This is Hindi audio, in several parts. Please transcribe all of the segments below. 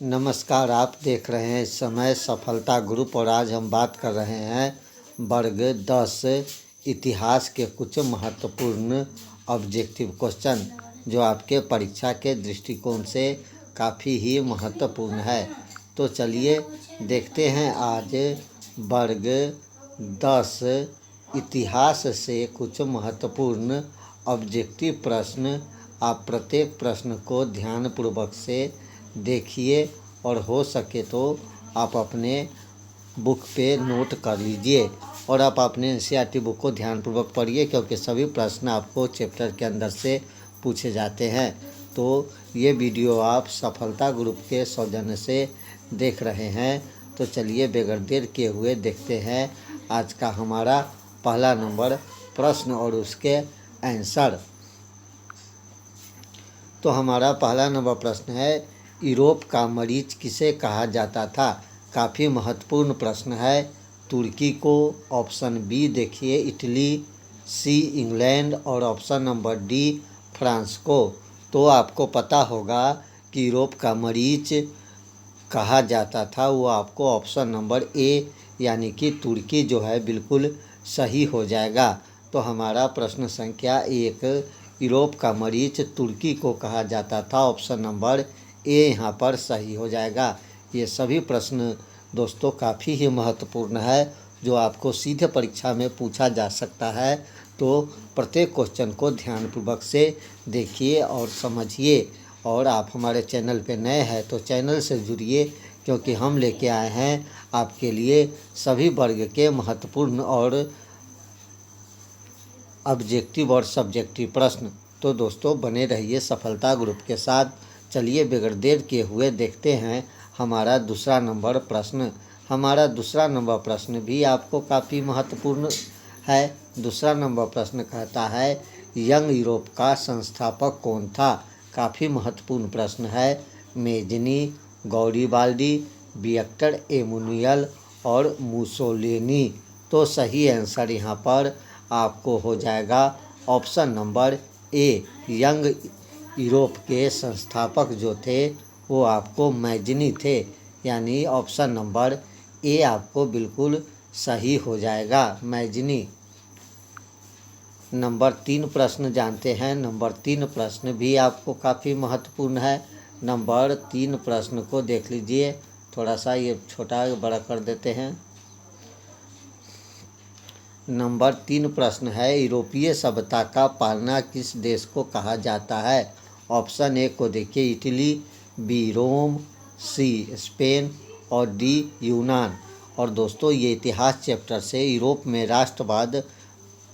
नमस्कार, आप देख रहे हैं इस समय सफलता ग्रुप और आज हम बात कर रहे हैं वर्ग 10 इतिहास के कुछ महत्वपूर्ण ऑब्जेक्टिव क्वेश्चन जो आपके परीक्षा के दृष्टिकोण से काफ़ी ही महत्वपूर्ण है। तो चलिए देखते हैं आज वर्ग 10 इतिहास से कुछ महत्वपूर्ण ऑब्जेक्टिव प्रश्न। आप प्रत्येक प्रश्न को ध्यानपूर्वक से देखिए और हो सके तो आप अपने बुक पे नोट कर लीजिए और आप अपने एनसीईआरटी बुक को ध्यानपूर्वक पढ़िए, क्योंकि सभी प्रश्न आपको चैप्टर के अंदर से पूछे जाते हैं। तो ये वीडियो आप सफलता ग्रुप के सौजन्य से देख रहे हैं। तो चलिए बगैर देर किए हुए देखते हैं आज का हमारा पहला नंबर प्रश्न और उसके आंसर। तो हमारा पहला नंबर प्रश्न है, यूरोप का मरीच किसे कहा जाता था? काफ़ी महत्वपूर्ण प्रश्न है। तुर्की को, ऑप्शन बी देखिए इटली, सी इंग्लैंड और ऑप्शन नंबर डी फ्रांस को। तो आपको पता होगा कि यूरोप का मरीच कहा जाता था, वो आपको ऑप्शन नंबर ए यानी कि तुर्की जो है बिल्कुल सही हो जाएगा। तो हमारा प्रश्न संख्या 1, यूरोप का मरीच तुर्की को कहा जाता था, ऑप्शन नंबर ए यहाँ पर सही हो जाएगा। ये सभी प्रश्न दोस्तों काफ़ी ही महत्वपूर्ण है जो आपको सीधे परीक्षा में पूछा जा सकता है। तो प्रत्येक क्वेश्चन को ध्यानपूर्वक से देखिए और समझिए। और आप हमारे चैनल पे नए हैं तो चैनल से जुड़िए, क्योंकि हम लेके आए हैं आपके लिए सभी वर्ग के महत्वपूर्ण और ऑब्जेक्टिव और सब्जेक्टिव प्रश्न। तो दोस्तों बने रहिए सफलता ग्रुप के साथ। चलिए बगैर देर किए हुए देखते हैं हमारा दूसरा नंबर प्रश्न। हमारा दूसरा नंबर प्रश्न भी आपको काफ़ी महत्वपूर्ण है। दूसरा नंबर प्रश्न कहता है, यंग यूरोप का संस्थापक कौन था? काफ़ी महत्वपूर्ण प्रश्न है। मेजनी, गौरीबाल्डी, विक्टर एमुनुएल और मुसोलिनी। तो सही आंसर यहाँ पर आपको हो जाएगा option number A. Young Europe के संस्थापक जो थे वो आपको मैजनी थे, यानी ऑप्शन नंबर ए आपको बिल्कुल सही हो जाएगा, मैजनी। नंबर 3 प्रश्न जानते हैं। नंबर 3 प्रश्न भी आपको काफ़ी महत्वपूर्ण है। नंबर 3 प्रश्न को देख लीजिए, थोड़ा सा ये छोटा बड़ा कर देते हैं। नंबर 3 प्रश्न है, यूरोपीय सभ्यता का पालना किस देश को कहा जाता है? ऑप्शन ए को देखिए Italy, B Rome, C Spain और डी यूनान। और दोस्तों ये इतिहास चैप्टर से यूरोप में राष्ट्रवाद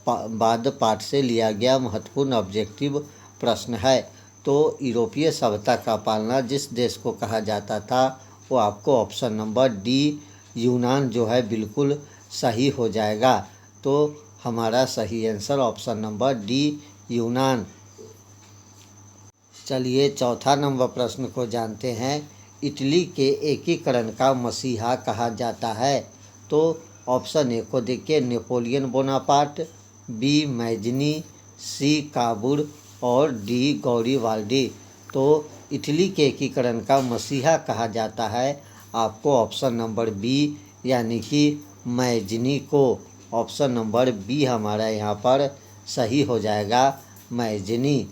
पाठ से लिया गया महत्वपूर्ण ऑब्जेक्टिव प्रश्न है। तो यूरोपीय सभ्यता का पालना जिस देश को कहा जाता था वो आपको ऑप्शन नंबर डी यूनान जो है बिल्कुल सही हो जाएगा। तो हमारा सही आंसर ऑप्शन नंबर डी यूनान। चलिए चौथा नंबर प्रश्न को जानते हैं। इटली के एकीकरण का मसीहा कहा जाता है? तो ऑप्शन ए को देखिए नेपोलियन बोनापार्ट, बी मैजनी, सी काबुर और डी गौरीबाल्डी। तो इटली के एकीकरण का मसीहा कहा जाता है आपको ऑप्शन नंबर बी यानी कि मैजनी को। ऑप्शन नंबर बी हमारा यहाँ पर सही हो जाएगा, मैजनी।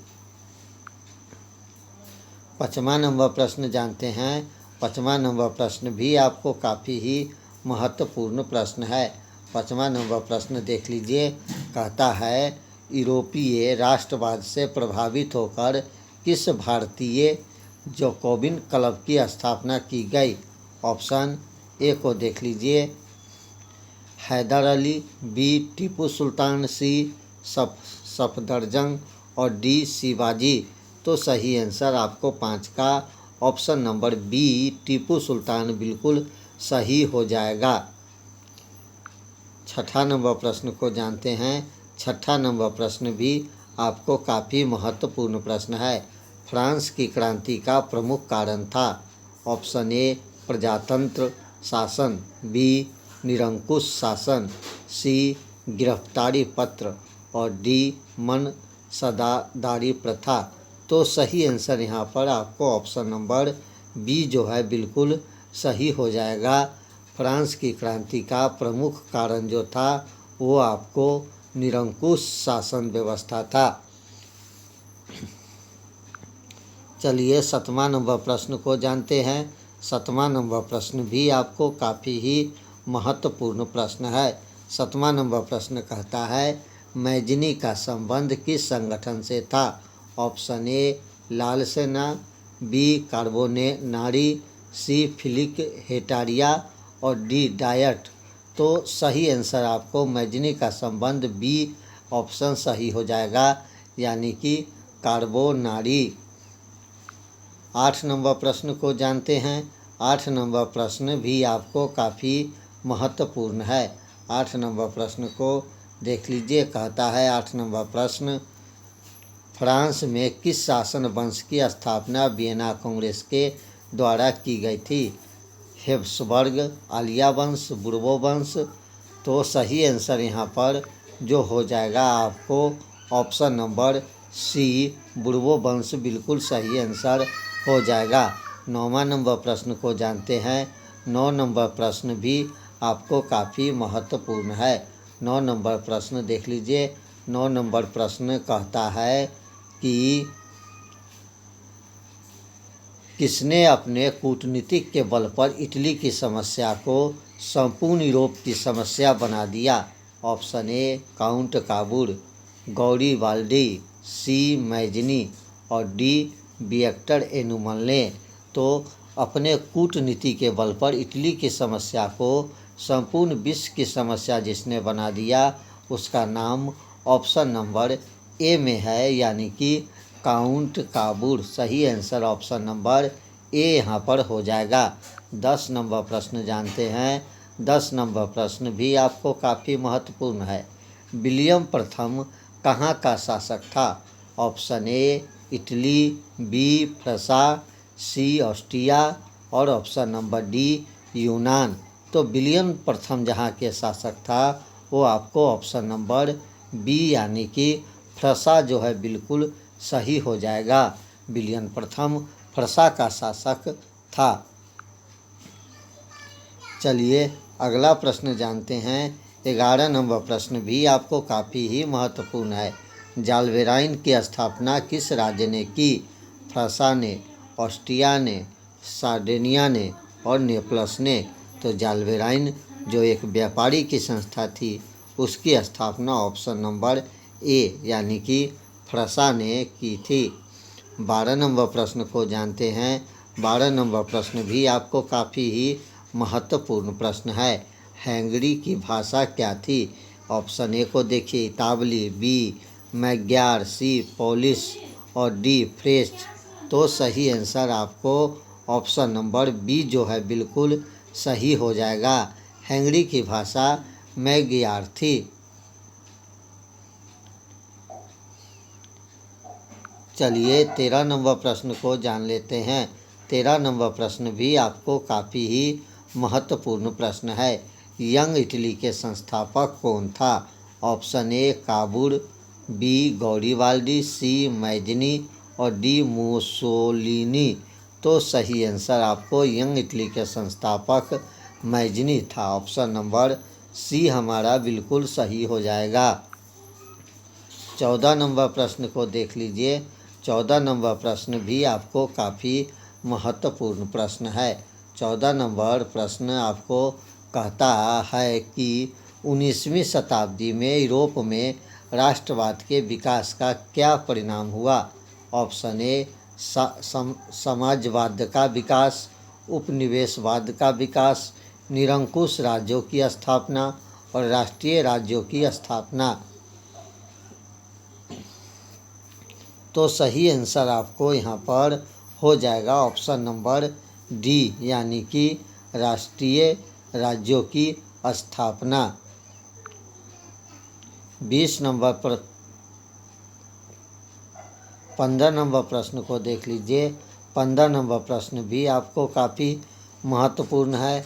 5वां नंबर प्रश्न जानते हैं। 5वां नंबर प्रश्न भी आपको काफ़ी ही महत्वपूर्ण प्रश्न है। 5वां नंबर प्रश्न देख लीजिए, कहता है यूरोपीय राष्ट्रवाद से प्रभावित होकर किस भारतीय जैकोबिन क्लब की स्थापना की गई? ऑप्शन ए को देख लीजिए हैदर अली, बी टीपू सुल्तान, सी सफदरजंग और डी शिवाजी। तो सही आंसर आपको 5 का option number B Tipu Sultan बिल्कुल सही हो जाएगा। 6ठा नंबर प्रश्न को जानते हैं। 6ठा नंबर प्रश्न भी आपको काफ़ी महत्वपूर्ण प्रश्न है। फ्रांस की क्रांति का प्रमुख कारण था? ऑप्शन ए प्रजातंत्र शासन, बी निरंकुश शासन, सी गिरफ्तारी पत्र और डी मन सदादारी प्रथा। तो सही आंसर यहाँ पर आपको ऑप्शन नंबर बी जो है बिल्कुल सही हो जाएगा। फ्रांस की क्रांति का प्रमुख कारण जो था वो आपको निरंकुश शासन व्यवस्था था। चलिए 7वां नंबर प्रश्न को जानते हैं। 7वां नंबर प्रश्न भी आपको काफ़ी ही महत्वपूर्ण प्रश्न है। 7वां नंबर प्रश्न कहता है मैजनी का संबंध किस संगठन से था। ऑप्शन ए लाल सेना, बी कार्बोनेनारी, सी फिलिक हेटारिया और डी डायट। तो सही आंसर आपको मैजनी का संबंध बी ऑप्शन सही हो जाएगा, यानी कि कार्बोनारी। 8 नंबर प्रश्न को जानते हैं। 8 नंबर प्रश्न भी आपको काफ़ी महत्वपूर्ण है। 8 नंबर प्रश्न को देख लीजिए। कहता है 8 नंबर प्रश्न फ्रांस में किस शासन वंश की स्थापना वियना कांग्रेस के द्वारा की गई थी। हेब्सबर्ग, आलिया वंश, बुर्बो वंश। तो सही आंसर यहाँ पर जो हो जाएगा आपको ऑप्शन नंबर सी बुर्बो वंश बिल्कुल सही आंसर हो जाएगा। 9वां नंबर प्रश्न को जानते हैं। 9 नंबर प्रश्न भी आपको काफ़ी महत्वपूर्ण है। 9 नंबर प्रश्न देख लीजिए। 9 नंबर प्रश्न कहता है कि किसने अपने कूटनीतिक के बल पर इटली की समस्या को संपूर्ण यूरोप की समस्या बना दिया। Option A Count Cavour, Garibaldi, C Mazzini और डी विक्टर एनुमल। तो अपने कूटनीति के बल पर इटली की समस्या को संपूर्ण विश्व की समस्या जिसने बना दिया उसका नाम ऑप्शन नंबर ए में है, यानी कि काउंट काबूर। सही आंसर ऑप्शन नंबर ए यहाँ पर हो जाएगा। 10 नंबर प्रश्न जानते हैं। 10 नंबर प्रश्न भी आपको काफ़ी महत्वपूर्ण है। विलियम प्रथम कहाँ का शासक था। Option A Italy, B France, C Austria और ऑप्शन नंबर डी यूनान। तो विलियम प्रथम जहाँ के शासक था वो आपको ऑप्शन नंबर बी यानी कि फ्रांसा जो है बिल्कुल सही हो जाएगा। विलियम प्रथम फ्रांसा का शासक था। चलिए अगला प्रश्न जानते हैं। 11 नंबर प्रश्न भी आपको काफ़ी ही महत्वपूर्ण है। जाल्वेराइन की स्थापना किस राज्य ने की। फ्रांसा ने, ऑस्ट्रिया ने, सार्डिनिया ने और नेपल्स ने। तो जाल्वेराइन जो एक व्यापारी की संस्था थी उसकी स्थापना ऑप्शन नंबर ए यानी कि फ्रांसा ने की थी। 12 नंबर प्रश्न को जानते हैं। 12 नंबर प्रश्न भी आपको काफ़ी ही महत्वपूर्ण प्रश्न है। हंगरी की भाषा क्या थी। ऑप्शन ए को देखिए इतावली, बी मैग्यार, सी पोलिश और डी फ्रेंच। तो सही आंसर आपको ऑप्शन नंबर बी जो है बिल्कुल सही हो जाएगा। हंगरी की भाषा मैग्यार थी। चलिए 13 नंबर प्रश्न को जान लेते हैं। 13 नंबर प्रश्न भी आपको काफ़ी ही महत्वपूर्ण प्रश्न है। यंग इटली के संस्थापक कौन था। Option A Cavour, B Garibaldi, C Mazzini और डी मुसोलिनी। तो सही आंसर आपको यंग इटली के संस्थापक मैजनी था। ऑप्शन नंबर सी हमारा बिल्कुल सही हो जाएगा। 14 नंबर प्रश्न को देख लीजिए। 14 नंबर प्रश्न भी आपको काफ़ी महत्वपूर्ण प्रश्न है। 14 नंबर प्रश्न आपको कहता है कि 19वीं शताब्दी में यूरोप में राष्ट्रवाद के विकास का क्या परिणाम हुआ। ऑप्शन ए समाजवाद का विकास, उपनिवेशवाद का विकास, निरंकुश राज्यों की स्थापना और राष्ट्रीय राज्यों की स्थापना। तो सही आंसर आपको यहाँ पर हो जाएगा ऑप्शन नंबर डी यानी कि राष्ट्रीय राज्यों की स्थापना। 20 नंबर पर 15 नंबर प्रश्न को देख लीजिए। 15 नंबर प्रश्न भी आपको काफ़ी महत्वपूर्ण है।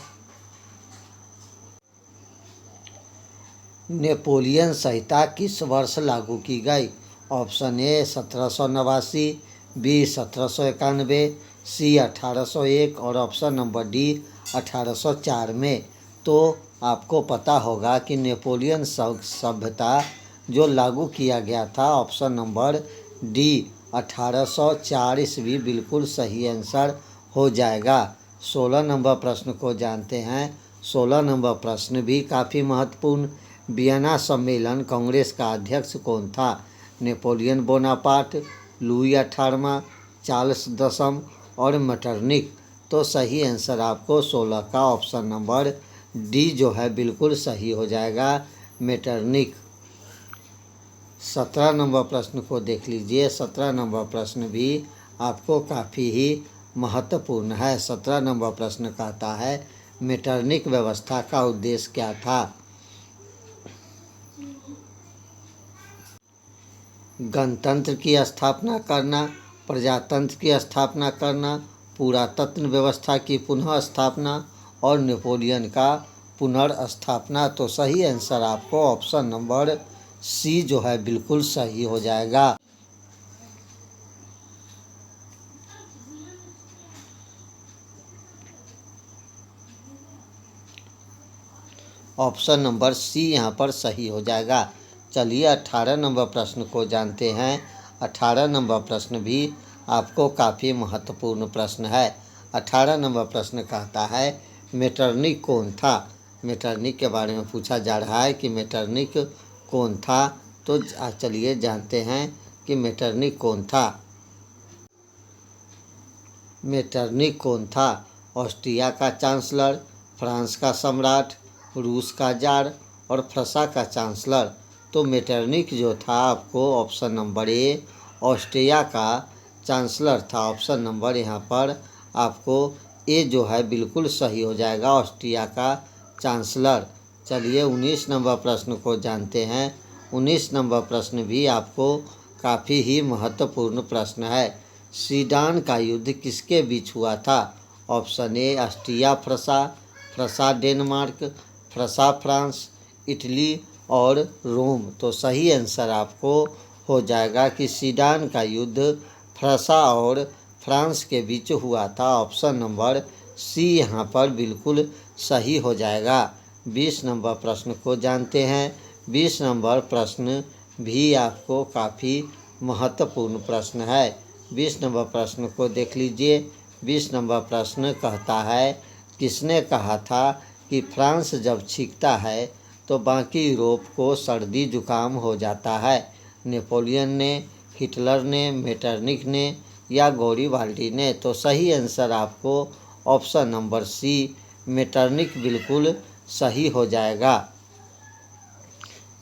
नेपोलियन संहिता किस वर्ष लागू की गई। ऑप्शन ए 1789, बी 1791, सी 1801 और ऑप्शन नंबर डी 1804 में। तो आपको पता होगा कि नेपोलियन सभ्यता जो लागू किया गया था ऑप्शन नंबर डी 1804 ईस्वी बिल्कुल सही आंसर हो जाएगा। 16 नंबर प्रश्न को जानते हैं। 16 नंबर प्रश्न भी काफ़ी महत्वपूर्ण। वियना सम्मेलन कांग्रेस का अध्यक्ष कौन था? नेपोलियन बोनापार्ट, लुई 18वां, चार्ल्स दसम और मेटरनिक। तो सही आंसर आपको 16 का ऑप्शन नंबर डी जो है बिल्कुल सही हो जाएगा, मेटरनिक। 17 नंबर प्रश्न को देख लीजिए। 17 नंबर प्रश्न भी आपको काफ़ी ही महत्वपूर्ण है। 17 नंबर प्रश्न कहता है मेटरनिक व्यवस्था का उद्देश्य क्या था? गणतंत्र की स्थापना करना, प्रजातंत्र की स्थापना करना, पुरातत्व व्यवस्था की पुनः स्थापना और नेपोलियन का पुनर्स्थापना। तो सही आंसर आपको ऑप्शन नंबर सी जो है बिल्कुल सही हो जाएगा। ऑप्शन नंबर सी यहाँ पर सही हो जाएगा। चलिए 18 नंबर प्रश्न को जानते हैं। 18 नंबर प्रश्न भी आपको काफ़ी महत्वपूर्ण प्रश्न है। 18 नंबर प्रश्न कहता है मेटरनिक कौन था? मेटरनिक के बारे में पूछा जा रहा है कि मेटरनिक कौन था। तो चलिए जानते हैं कि मेटरनिक कौन था। मेटरनिक कौन था? ऑस्ट्रिया का चांसलर, फ्रांस का सम्राट, रूस का जार और फ्रांस का चांसलर। तो मेटरनिक जो था आपको ऑप्शन नंबर ए ऑस्ट्रिया का चांसलर था। ऑप्शन नंबर यहाँ पर आपको ए जो है बिल्कुल सही हो जाएगा, ऑस्ट्रिया का चांसलर। चलिए 19 नंबर प्रश्न को जानते हैं। 19 नंबर प्रश्न भी आपको काफ़ी ही महत्वपूर्ण प्रश्न है। सीडान का युद्ध किसके बीच हुआ था? ऑप्शन ए Austria France, France Denmark, France France, Italy और रोम। तो सही आंसर आपको हो जाएगा कि सीडान का युद्ध फ्रांस और फ्रांस के बीच हुआ था। ऑप्शन नंबर सी यहाँ पर बिल्कुल सही हो जाएगा। 20 नंबर प्रश्न को जानते हैं। 20 नंबर प्रश्न भी आपको काफ़ी महत्वपूर्ण प्रश्न है। 20 नंबर प्रश्न को देख लीजिए। 20 नंबर प्रश्न कहता है किसने कहा था कि फ्रांस जब छींकता है तो बाकी यूरोप को सर्दी जुकाम हो जाता है? नेपोलियन ने, हिटलर ने, मेटरनिक ने या गैरिबाल्डी ने? तो सही आंसर आपको ऑप्शन नंबर सी मेटरनिक बिल्कुल सही हो जाएगा।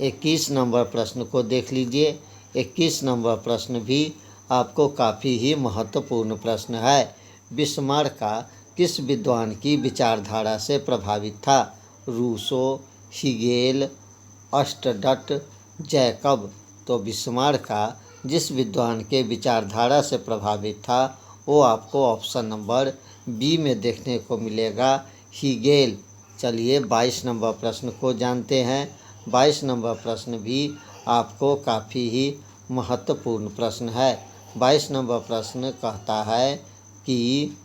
21 नंबर प्रश्न को देख लीजिए। 21 नंबर प्रश्न भी आपको काफ़ी ही महत्वपूर्ण प्रश्न है। बिस्मार्क का किस विद्वान की विचारधारा से प्रभावित था? रूसो, हीगेल, अस्टडट, जैकब। तो बिस्मार्क का जिस विद्वान के विचारधारा से प्रभावित था वो आपको ऑप्शन नंबर बी में देखने को मिलेगा, हीगेल। चलिए 22 नंबर प्रश्न को जानते हैं। 22 नंबर प्रश्न भी आपको काफ़ी ही महत्वपूर्ण प्रश्न है। 22 नंबर प्रश्न कहता है कि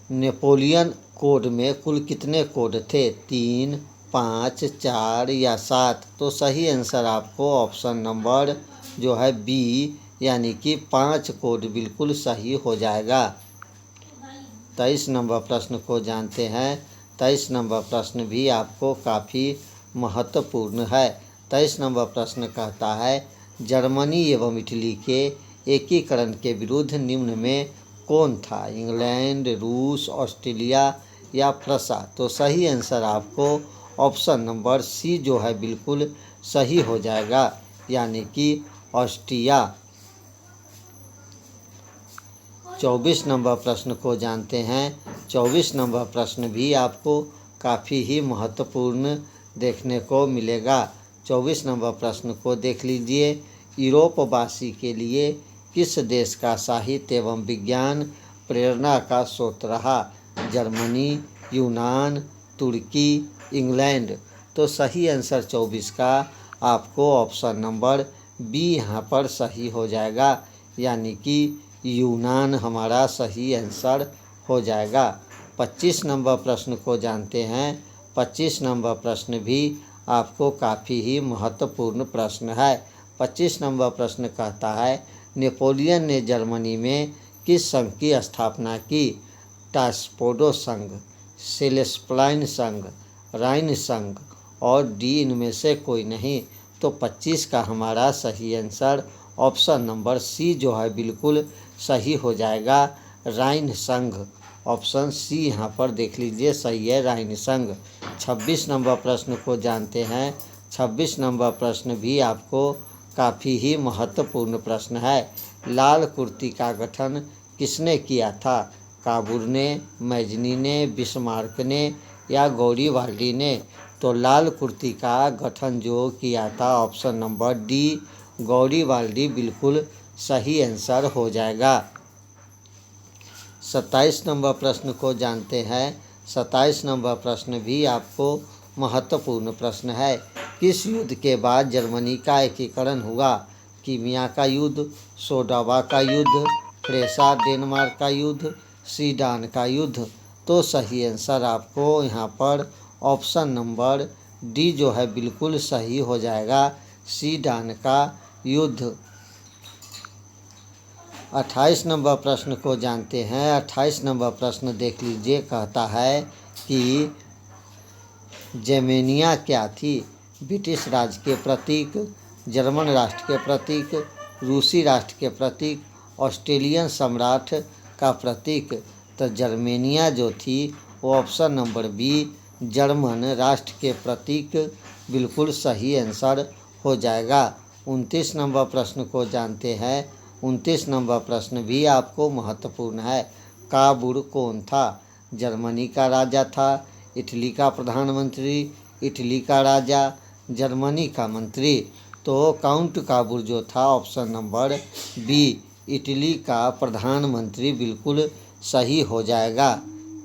नेपोलियन कोड में कुल कितने कोड थे? 3, 5, 4 या 7? तो सही आंसर आपको ऑप्शन नंबर जो है बी यानी कि 5 कोड बिल्कुल सही हो जाएगा। 23 नंबर प्रश्न को जानते हैं। 23 नंबर प्रश्न भी आपको काफ़ी महत्वपूर्ण है। 23 नंबर प्रश्न कहता है जर्मनी एवं इटली के एकीकरण के विरुद्ध निम्न में कौन था? इंग्लैंड, रूस, ऑस्ट्रेलिया या फ्रांस? तो सही आंसर आपको ऑप्शन नंबर सी जो है बिल्कुल सही हो जाएगा, यानी कि ऑस्ट्रिया। 24 नंबर प्रश्न को जानते हैं। 24 नंबर प्रश्न भी आपको काफ़ी ही महत्वपूर्ण देखने को मिलेगा। 24 नंबर प्रश्न को देख लीजिए। यूरोपवासी के लिए किस देश का साहित्य एवं विज्ञान प्रेरणा का स्रोत रहा? जर्मनी, यूनान, तुर्की, इंग्लैंड? तो सही आंसर 24 का आपको ऑप्शन नंबर बी यहाँ पर सही हो जाएगा, यानी कि यूनान हमारा सही आंसर हो जाएगा। 25 नंबर प्रश्न को जानते हैं। 25 नंबर प्रश्न भी आपको काफ़ी ही महत्वपूर्ण प्रश्न है। 25 नंबर प्रश्न कहता है, नेपोलियन ने जर्मनी में किस संघ की स्थापना की? टास्पोडो संघ, सेलेस्पाइन संघ, राइन संघ और डी इनमें से कोई नहीं। तो 25 का हमारा सही आंसर ऑप्शन नंबर सी जो है बिल्कुल सही हो जाएगा, राइन संघ। ऑप्शन सी यहाँ पर देख लीजिए सही है, राइन संघ। 26 नंबर प्रश्न को जानते हैं। 26 नंबर प्रश्न भी आपको काफ़ी ही महत्वपूर्ण प्रश्न है। लाल कुर्ती का गठन किसने किया था? काबूर ने, मैजनी ने, बिस्मार्क ने या गौरीवाल्डी ने? तो लाल कुर्ती का गठन जो किया था ऑप्शन नंबर डी गौरीवाल्डी बिल्कुल सही आंसर हो जाएगा। 27 नंबर प्रश्न को जानते हैं। 27 नंबर प्रश्न भी आपको महत्वपूर्ण प्रश्न है। किस युद्ध के बाद जर्मनी का एकीकरण हुआ? कीमिया का युद्ध, सोडावा का युद्ध, प्रेसा डेनमार्क का युद्ध, सीडान का युद्ध? तो सही आंसर आपको यहाँ पर ऑप्शन नंबर डी जो है बिल्कुल सही हो जाएगा, सीडान का युद्ध। 28 नंबर प्रश्न को जानते हैं। 28 नंबर प्रश्न देख लीजिए, कहता है कि जेमेनिया क्या थी? ब्रिटिश राज के प्रतीक, जर्मन राष्ट्र के प्रतीक, रूसी राष्ट्र के प्रतीक, ऑस्ट्रेलियन सम्राट का प्रतीक? तो जर्मेनिया जो थी वो ऑप्शन नंबर बी जर्मन राष्ट्र के प्रतीक बिल्कुल सही आंसर हो जाएगा। 29 नंबर प्रश्न को जानते हैं। 29 नंबर प्रश्न भी आपको महत्वपूर्ण है। काबूर कौन था? जर्मनी का राजा था, इटली का प्रधानमंत्री, इटली का राजा, जर्मनी का मंत्री? तो काउंट काबूर जो था ऑप्शन नंबर बी इटली का प्रधानमंत्री बिल्कुल सही हो जाएगा।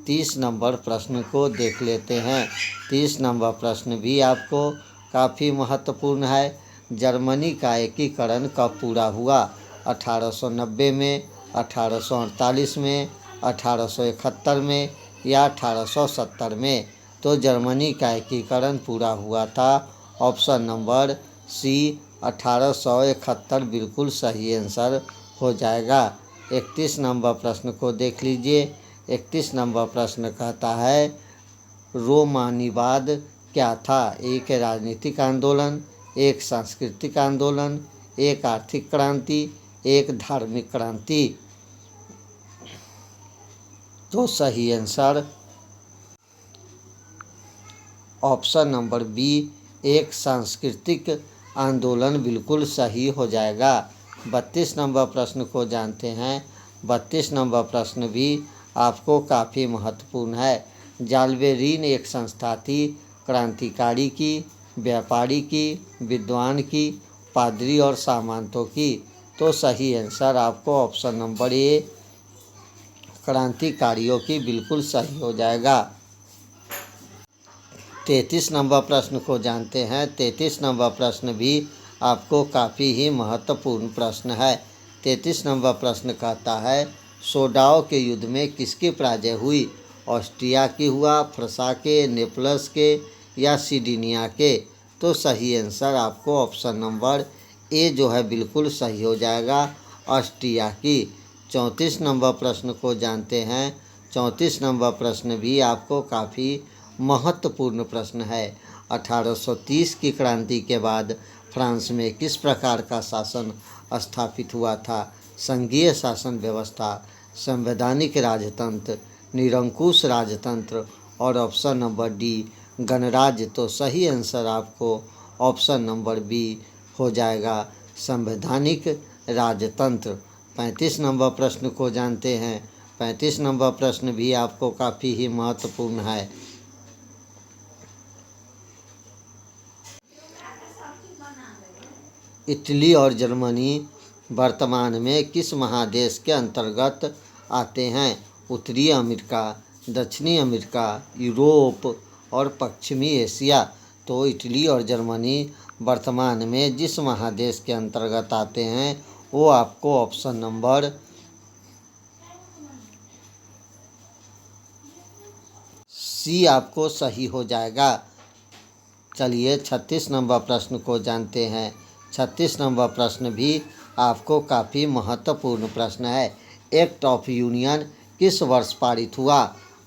30 नंबर प्रश्न को देख लेते हैं। 30 नंबर प्रश्न भी आपको काफ़ी महत्वपूर्ण है। जर्मनी का एकीकरण कब पूरा हुआ? 1890 में, 1848 में, 1871 में या 1870 में? तो जर्मनी का एकीकरण पूरा हुआ था ऑप्शन नंबर सी 1871 बिल्कुल सही आंसर हो जाएगा। 31 नंबर प्रश्न को देख लीजिए। 31 नंबर प्रश्न कहता है, रोमानीवाद क्या था? एक राजनीतिक आंदोलन, एक सांस्कृतिक आंदोलन, एक आर्थिक क्रांति, एक धार्मिक क्रांति? तो सही आंसर ऑप्शन नंबर बी एक सांस्कृतिक आंदोलन बिल्कुल सही हो जाएगा। 32 नंबर प्रश्न को जानते हैं। 32 नंबर प्रश्न भी आपको काफ़ी महत्वपूर्ण है। जाल्बेरीन एक संस्था थी, क्रांतिकारी की, व्यापारी की, विद्वान की, पादरी और सामंतों की? तो सही आंसर आपको ऑप्शन नंबर ए क्रांतिकारियों की बिल्कुल सही हो जाएगा। 33 नंबर प्रश्न को जानते हैं। 33 नंबर प्रश्न भी आपको काफ़ी ही महत्वपूर्ण प्रश्न है। 33 नंबर प्रश्न कहता है, सोडाओ के युद्ध में किसकी पराजय हुई? ऑस्ट्रिया की हुआ, फ्रसा के, नेपल्स के या सिडिनिया के? तो सही आंसर आपको ऑप्शन नंबर ए जो है बिल्कुल सही हो जाएगा, ऑस्ट्रिया की। 34 नंबर प्रश्न को जानते हैं। 34 नंबर प्रश्न भी आपको काफ़ी महत्वपूर्ण प्रश्न है। 1830 की क्रांति के बाद फ्रांस में किस प्रकार का शासन स्थापित हुआ था? संघीय शासन व्यवस्था, संवैधानिक राजतंत्र, निरंकुश राजतंत्र और ऑप्शन नंबर डी गणराज्य? तो सही आंसर आपको ऑप्शन नंबर बी हो जाएगा, संवैधानिक राजतंत्र। 35 नंबर प्रश्न को जानते हैं। 35 नंबर प्रश्न भी आपको काफ़ी ही महत्वपूर्ण है। इटली और जर्मनी वर्तमान में किस महादेश के अंतर्गत आते हैं? उत्तरी अमेरिका, दक्षिणी अमेरिका, यूरोप और पश्चिमी एशिया? तो इटली और जर्मनी वर्तमान में जिस महादेश के अंतर्गत आते हैं वो आपको ऑप्शन नंबर सी आपको सही हो जाएगा। चलिए 36 नंबर प्रश्न को जानते हैं। 36 नंबर प्रश्न भी आपको काफ़ी महत्वपूर्ण प्रश्न है। एक्ट ऑफ यूनियन किस वर्ष पारित हुआ?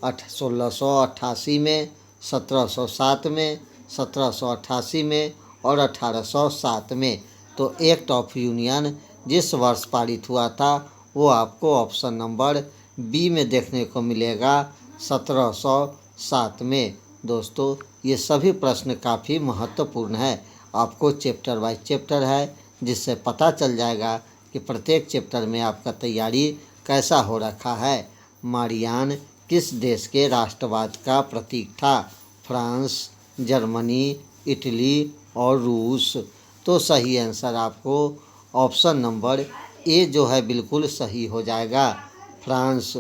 1688 में, 1707 में, 1788 में और 1807 में। तो एक्ट ऑफ यूनियन जिस वर्ष पारित हुआ था वो आपको ऑप्शन नंबर बी में देखने को मिलेगा, 1707 में। दोस्तों ये सभी प्रश्न काफ़ी महत्वपूर्ण है। आपको चैप्टर वाइज चैप्टर है, जिससे पता चल जाएगा कि प्रत्येक चैप्टर में आपका तैयारी कैसा हो रखा है। मारियान किस देश के राष्ट्रवाद का प्रतीक था? फ्रांस, जर्मनी, इटली और रूस। तो सही आंसर आपको ऑप्शन नंबर ए जो है बिल्कुल सही हो जाएगा, फ्रांस।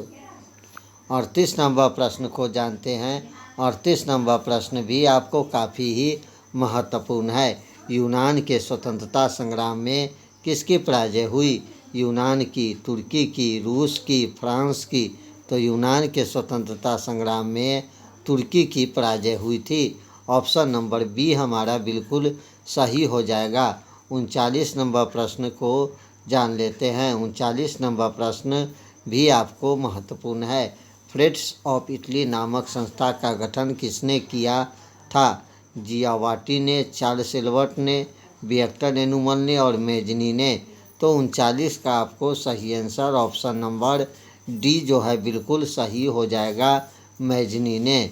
38 नंबर प्रश्न को जानते हैं। 38 नंबर प्रश्न भी आपको काफ़ी ही महत्वपूर्ण है। यूनान के स्वतंत्रता संग्राम में किसकी पराजय हुई? यूनान की, तुर्की की, रूस की, फ्रांस की। तो यूनान के स्वतंत्रता संग्राम में तुर्की की पराजय हुई थी। ऑप्शन नंबर बी हमारा बिल्कुल सही हो जाएगा। 39 नंबर प्रश्न को जान लेते हैं। 39 नंबर प्रश्न भी आपको महत्वपूर्ण है। फ्रेंड्स ऑफ इटली नामक संस्था का गठन किसने किया था? जियावाटी ने, चार्ल्स एल्बर्ट ने, विक्टर एनुमल ने और मेजनी ने। तो 39 का आपको सही आंसर ऑप्शन नंबर डी जो है बिल्कुल सही हो जाएगा, मेजनी ने।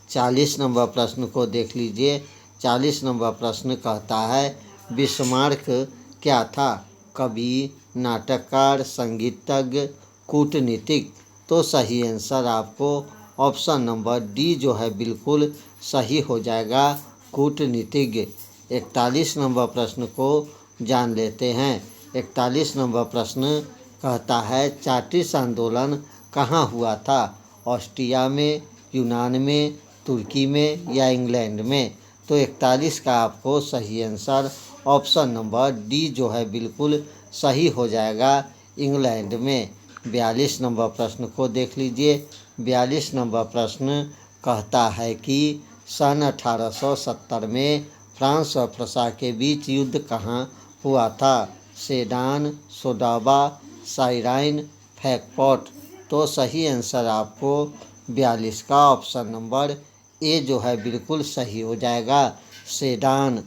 40 नंबर प्रश्न को देख लीजिए। 40 नंबर प्रश्न कहता है बिस्मार्क क्या था? कवि, नाटककार, संगीतज्ञ, कूटनीतिक। तो सही आंसर आपको ऑप्शन नंबर डी जो है बिल्कुल सही हो जाएगा, कूटनीतिज्ञ। 41 नंबर प्रश्न को जान लेते हैं। 41 नंबर प्रश्न कहता है चार्टिस्ट आंदोलन कहाँ हुआ था? ऑस्ट्रिया में, यूनान में, तुर्की में या इंग्लैंड में। तो 41 का आपको सही आंसर ऑप्शन नंबर डी जो है बिल्कुल सही हो जाएगा, इंग्लैंड में। 42 नंबर प्रश्न को देख लीजिए। 42 नंबर प्रश्न कहता है कि सन 1870 में फ्रांस और प्रसा के बीच युद्ध कहाँ हुआ था? सेडान, सोडाबा, साइराइन, फैकपॉट। तो सही आंसर आपको 42 का ऑप्शन नंबर ए जो है बिल्कुल सही हो जाएगा, सेडान।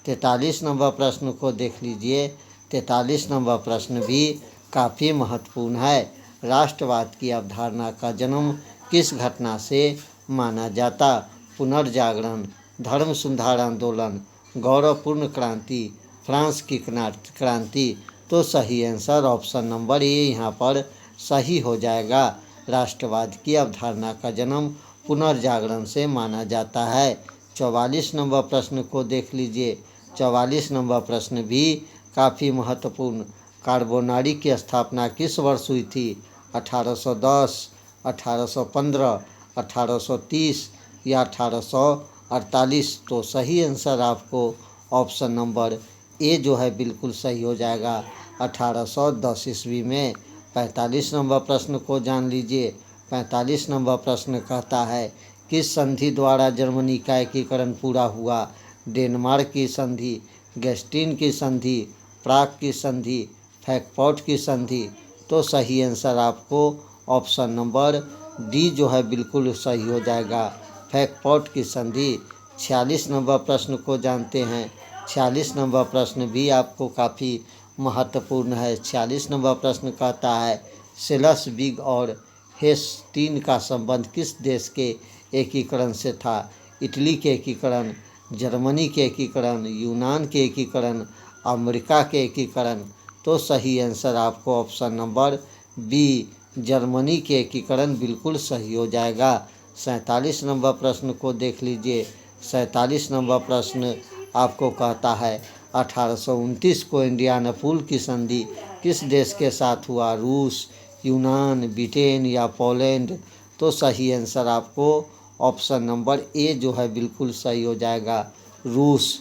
43 नंबर प्रश्न को देख लीजिए। 43 नंबर प्रश्न भी काफ़ी महत्वपूर्ण है। राष्ट्रवाद की अवधारणा का जन्म किस घटना से माना जाता? पुनर्जागरण, धर्म सुधार आंदोलन, गौरवपूर्ण क्रांति, फ्रांस की क्रांति। तो सही आंसर ऑप्शन नंबर ए यहाँ पर सही हो जाएगा। राष्ट्रवाद की अवधारणा का जन्म पुनर्जागरण से माना जाता है। 44 नंबर प्रश्न को देख लीजिए। 44 नंबर प्रश्न भी काफ़ी महत्वपूर्ण। कार्बोनारी की स्थापना किस वर्ष हुई थी? 1810, 1815, 1830 या 1848। तो सही आंसर आपको ऑप्शन नंबर ए जो है बिल्कुल सही हो जाएगा, 1810 ईस्वी में। 45 नंबर प्रश्न को जान लीजिए। 45 नंबर प्रश्न कहता है किस संधि द्वारा जर्मनी का एकीकरण पूरा हुआ? डेनमार्क की संधि, गेस्टिन की संधि, प्राग की संधि, फैकपॉट की संधि। तो सही आंसर आपको ऑप्शन नंबर डी जो है बिल्कुल सही हो जाएगा, फैकपॉट की संधि। 46 नंबर प्रश्न को जानते हैं। 46 नंबर प्रश्न भी आपको काफ़ी महत्वपूर्ण है। 46 नंबर प्रश्न कहता है सेल्सबिग और हेस्टिन का संबंध किस देश के एकीकरण से था? इटली के एकीकरण, जर्मनी के एकीकरण, यूनान के एकीकरण, अमेरिका के एकीकरण। तो सही आंसर आपको ऑप्शन नंबर बी, जर्मनी के एकीकरण बिल्कुल सही हो जाएगा। 47 नंबर प्रश्न को देख लीजिए। 47 नंबर प्रश्न आपको कहता है 1829 को इंडियानापोल की संधि किस देश के साथ हुआ? रूस, यूनान, ब्रिटेन या पोलैंड। तो सही आंसर आपको ऑप्शन नंबर ए जो है बिल्कुल सही हो जाएगा, रूस।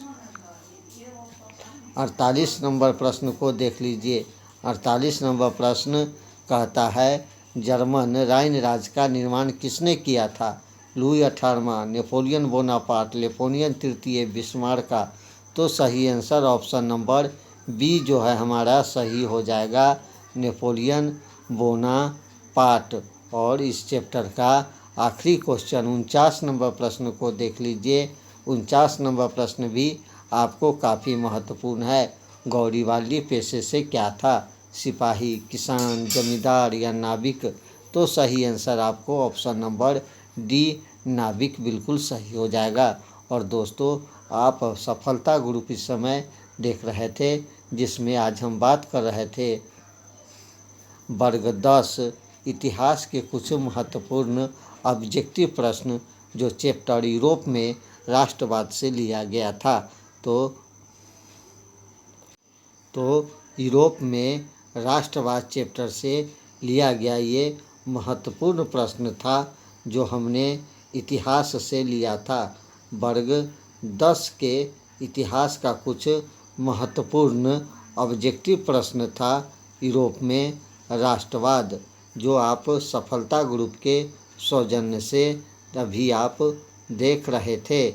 48 नंबर प्रश्न को देख लीजिए। 48 नंबर प्रश्न कहता है जर्मन राइन राज्य का निर्माण किसने किया था? लुई 18वां, नेपोलियन बोनापार्ट, नेपोलियन तृतीय, बिस्मार्क का। तो सही आंसर ऑप्शन नंबर बी जो है हमारा सही हो जाएगा, नेपोलियन बोनापार्ट। और इस चैप्टर का आखिरी क्वेश्चन 49 नंबर प्रश्न को देख लीजिए। 49 नंबर प्रश्न भी आपको काफ़ी महत्वपूर्ण है। गौरीवाली पेशे से क्या था? सिपाही, किसान, जमींदार या नाविक? तो सही आंसर आपको ऑप्शन नंबर डी नाविक बिल्कुल सही हो जाएगा। और दोस्तों, आप सफलता ग्रुप इस समय देख रहे थे, जिसमें आज हम बात कर रहे थे वर्ग 10 इतिहास के कुछ महत्वपूर्ण ऑब्जेक्टिव प्रश्न, जो चैप्टर यूरोप में राष्ट्रवाद से लिया गया था। तो यूरोप में राष्ट्रवाद चैप्टर से लिया गया ये महत्वपूर्ण प्रश्न था, जो हमने इतिहास से लिया था। वर्ग 10 के इतिहास का कुछ महत्वपूर्ण ऑब्जेक्टिव प्रश्न था यूरोप में राष्ट्रवाद, जो आप सफलता ग्रुप के सौजन्य से अभी आप देख रहे थे।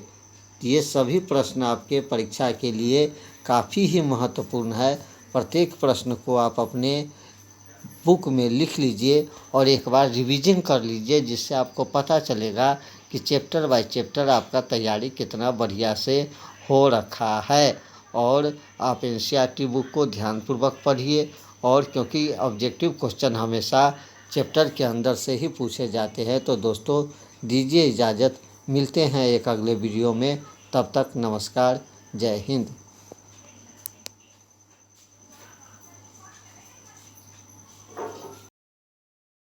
ये सभी प्रश्न आपके परीक्षा के लिए काफ़ी ही महत्वपूर्ण है। प्रत्येक प्रश्न को आप अपने बुक में लिख लीजिए और एक बार रिवीजन कर लीजिए, जिससे आपको पता चलेगा कि चैप्टर बाय चैप्टर आपका तैयारी कितना बढ़िया से हो रखा है। और आप एनसीईआरटी बुक को ध्यानपूर्वक पढ़िए, और क्योंकि ऑब्जेक्टिव क्वेश्चन हमेशा चैप्टर के अंदर से ही पूछे जाते हैं। तो दोस्तों, दीजिए इजाज़त, मिलते हैं एक अगले वीडियो में। तब तक नमस्कार, जय हिंद।